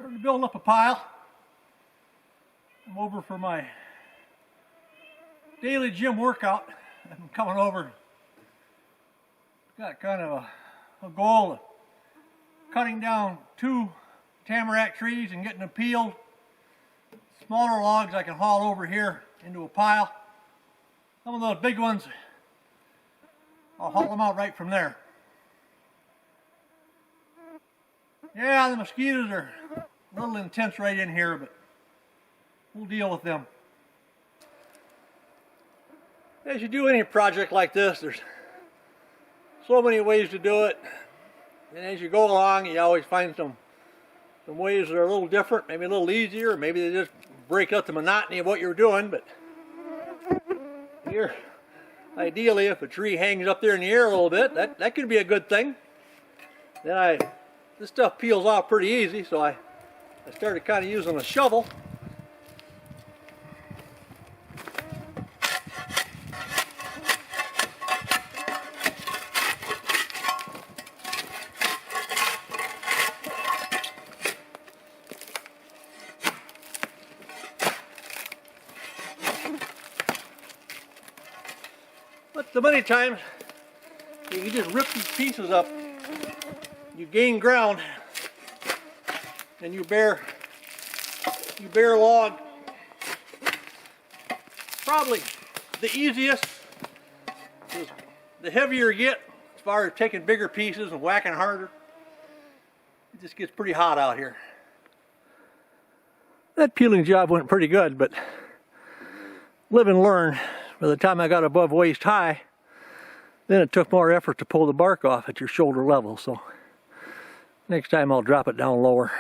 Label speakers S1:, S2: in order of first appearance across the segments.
S1: Starting to build up a pile. I'm over for my daily gym workout. I'm coming over. Got kind of a goal of cutting down 2 tamarack trees and getting them peeled. Smaller logs I can haul over here into a pile. Some of those big ones, I'll haul them out right from there. Yeah, the mosquitoes are a little intense right in here, but we'll deal with them. As you do any project like this, there's so many ways to do it. And as you go along, you always find some ways that are a little different, maybe a little easier, maybe they just break up the monotony of what you're doing. But here, ideally, if a tree hangs up there in the air a little bit, that could be a good thing. Then this stuff peels off pretty easy, so I started kind of using a shovel. But so many times you can just rip these pieces up, you gain ground, and you bare log. Probably the easiest is the heavier you get, as far as taking bigger pieces and whacking harder. It just gets pretty hot out here. That peeling job went pretty good, but live and learn. By the time I got above waist high, then it took more effort to pull the bark off at your shoulder level. So next time I'll drop it down lower.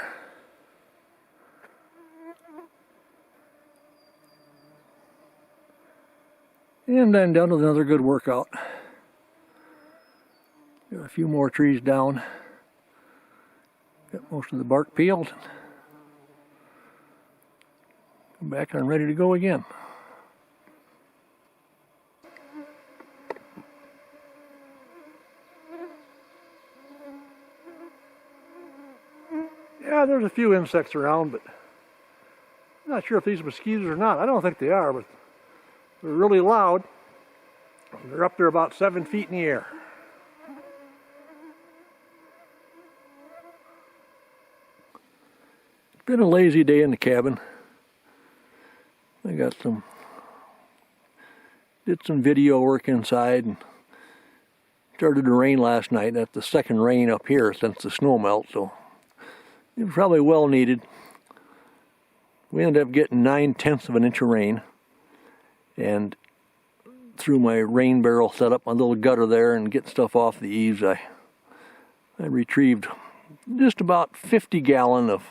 S1: And I'm done with another good workout. Got a few more trees down. Got most of the bark peeled. Come back and I'm ready to go again. Yeah, there's a few insects around, but I'm not sure if these mosquitoes or not. I don't think they are, but they're really loud. They're up there about 7 feet in the air. It's been a lazy day in the cabin. I did some video work inside, and started to rain last night. That's the second rain up here since the snow melt, so it was probably well needed. We ended up getting 9/10 of an inch of rain, and through my rain barrel, set up my little gutter there and get stuff off the eaves, I retrieved just about 50 gallons of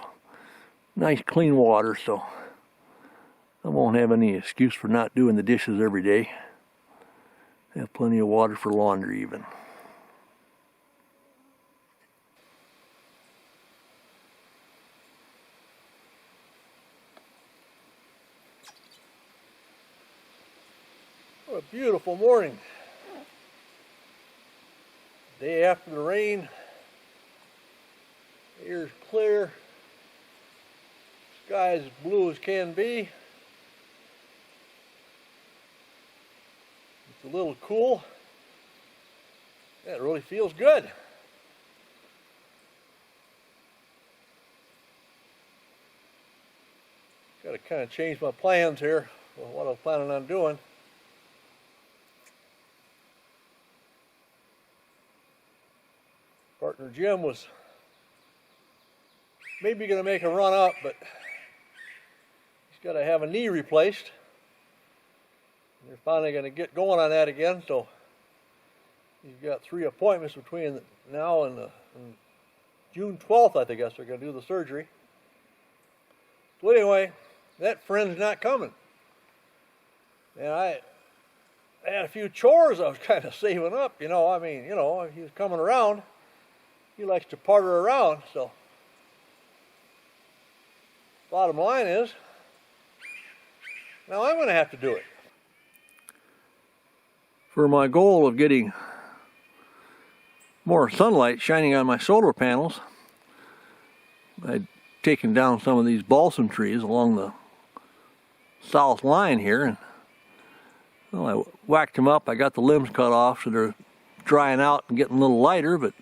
S1: nice clean water, so I won't have any excuse for not doing the dishes every day. I have plenty of water for laundry even. What a beautiful morning. Day after the rain. Air's clear. Sky as blue as can be. It's a little cool. That really feels good. Got to kind of change my plans here for what I'm planning on doing. Partner Jim was maybe going to make a run up, but he's got to have a knee replaced. They're finally going to get going on that again, so he's got 3 appointments between now and June 12th, I think they're going to do the surgery. So anyway, that friend's not coming. And I had a few chores I was kind of saving up, I mean, he was coming around. He likes to party around, so bottom line is, now I'm going to have to do it. For my goal of getting more sunlight shining on my solar panels, I taking down some of these balsam trees along the south line here, and well, I whacked them up. I got the limbs cut off so they're drying out and getting a little lighter, but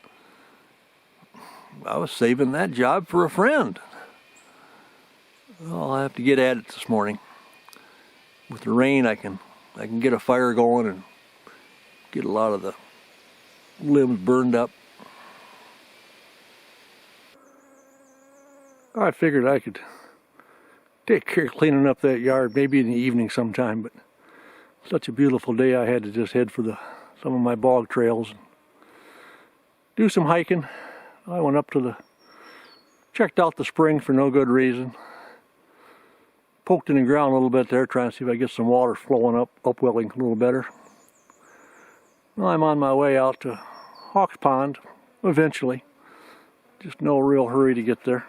S1: I was saving that job for a friend. Well, I'll have to get at it this morning. With the rain, I can get a fire going and get a lot of the limbs burned up. I figured I could take care of cleaning up that yard maybe in the evening sometime, but such a beautiful day I had to just head for some of my bog trails and do some hiking. I went up to checked out the spring for no good reason. Poked in the ground a little bit there, trying to see if I get some water flowing upwelling a little better. Well, I'm on my way out to Hawks Pond eventually. Just no real hurry to get there.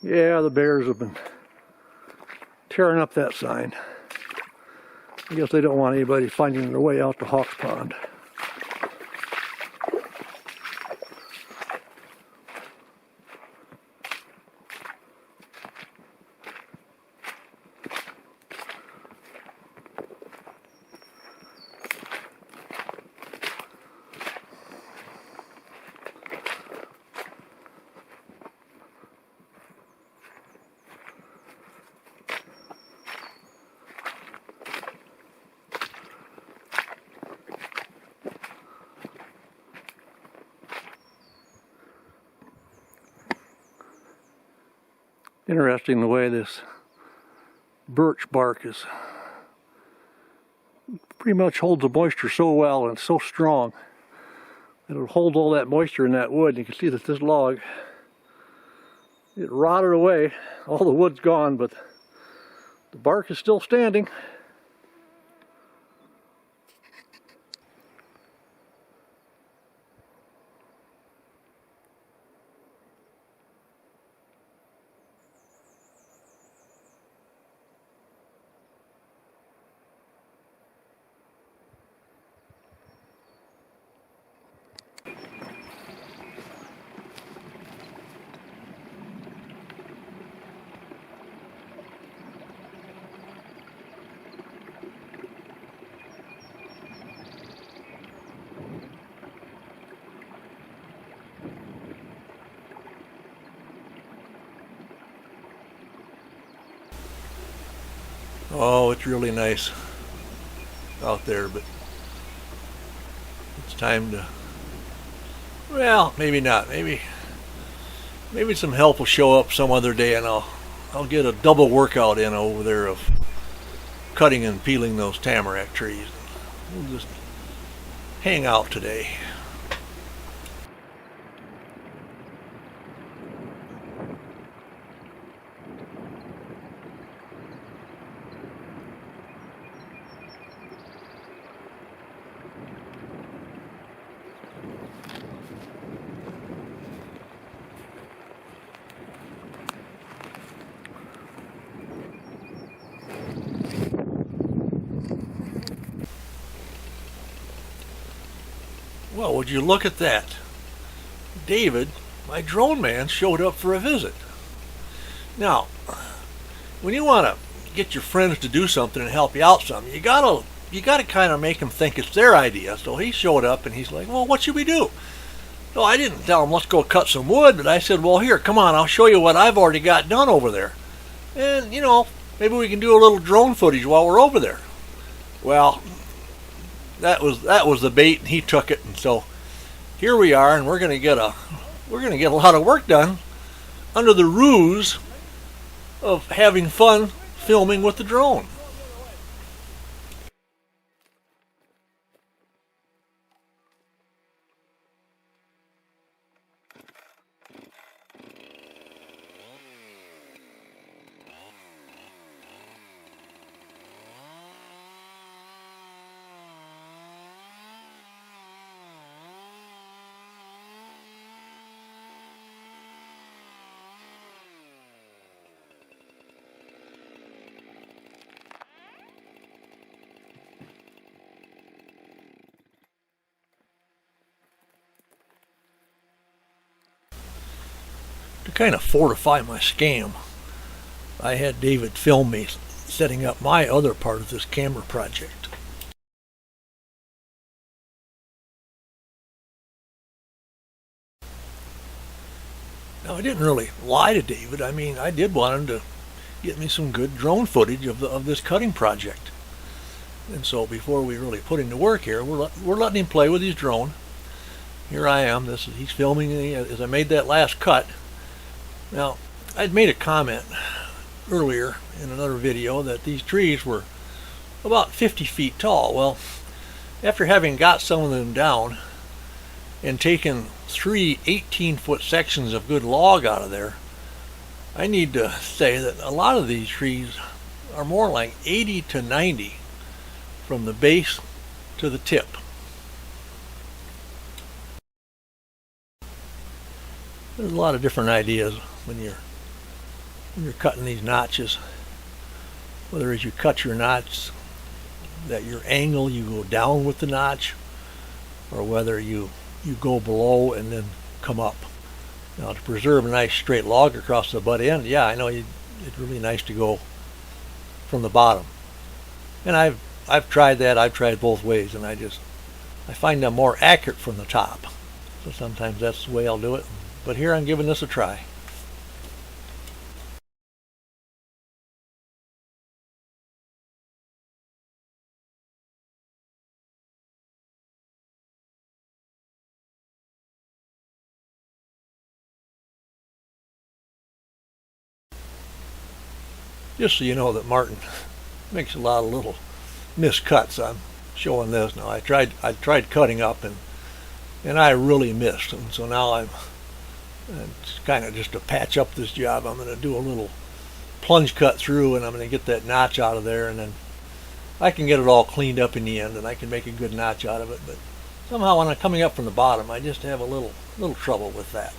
S1: Yeah, the bears have been tearing up that sign. I guess they don't want anybody finding their way out to Hawks Pond. Interesting the way this birch bark is pretty much holds the moisture so well and it's so strong that it'll hold all that moisture in that wood. You can see that this log, it rotted away. All the wood's gone, but the bark is still standing. Oh, it's really nice out there, but it's time to, well, maybe not. Maybe some help will show up some other day and I'll get a double workout in over there of cutting and peeling those tamarack trees. We'll just hang out today. Well, would you look at that? David, my drone man, showed up for a visit. Now, when you want to get your friends to do something and help you out some, you gotta kind of make them think it's their idea. So he showed up and he's like, well, what should we do? So I didn't tell him, let's go cut some wood, but I said, well, here, come on, I'll show you what I've already got done over there. And, you know, maybe we can do a little drone footage while we're over there. Well, that was the bait, and he took it, and so here we are, and we're going to get a lot of work done under the ruse of having fun filming with the drone. To kind of fortify my scam, I had David film me setting up my other part of this camera project. Now, I didn't really lie to David. I mean, I did want him to get me some good drone footage of this cutting project. And so before we really put him to work here, we're letting him play with his drone. Here I am. He's filming me as I made that last cut. Now, I'd made a comment earlier in another video that these trees were about 50 feet tall. Well, after having got some of them down and taken 3 18-foot sections of good log out of there, I need to say that a lot of these trees are more like 80 to 90 from the base to the tip. There's a lot of different ideas when you're cutting these notches. Whether as you cut your notch, that your angle you go down with the notch, or whether you go below and then come up. Now, to preserve a nice straight log across the butt end, yeah, I know it's really nice to go from the bottom. And I've tried that. I've tried both ways, and I find them more accurate from the top. So sometimes that's the way I'll do it. But here I'm giving this a try. Just so you know that Martin makes a lot of little miscuts. I'm showing this now. I tried cutting up and I really missed, and so now it's kind of just to patch up this job. I'm going to do a little plunge cut through, and I'm going to get that notch out of there, and then I can get it all cleaned up in the end, and I can make a good notch out of it. But somehow when I'm coming up from the bottom, I just have a little trouble with that.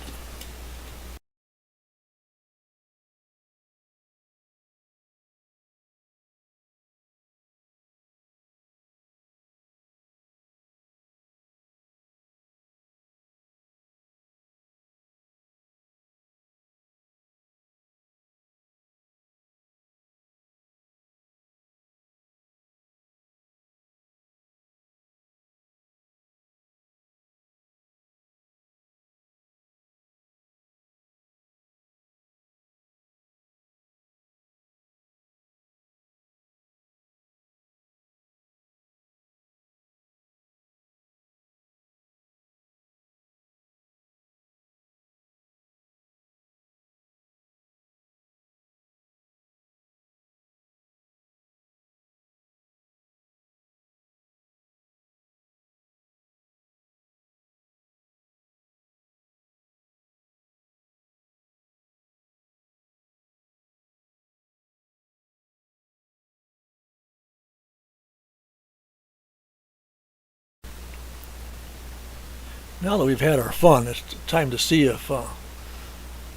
S1: Now that we've had our fun, it's time to see if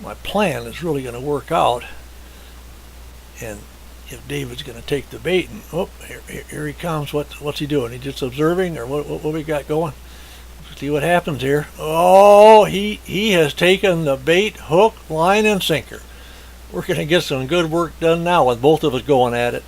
S1: my plan is really going to work out, and if David's going to take the bait. And oh, here he comes. What's he doing? He just observing, or what we got going? See what happens here. Oh, he has taken the bait, hook, line, and sinker. We're going to get some good work done now with both of us going at it.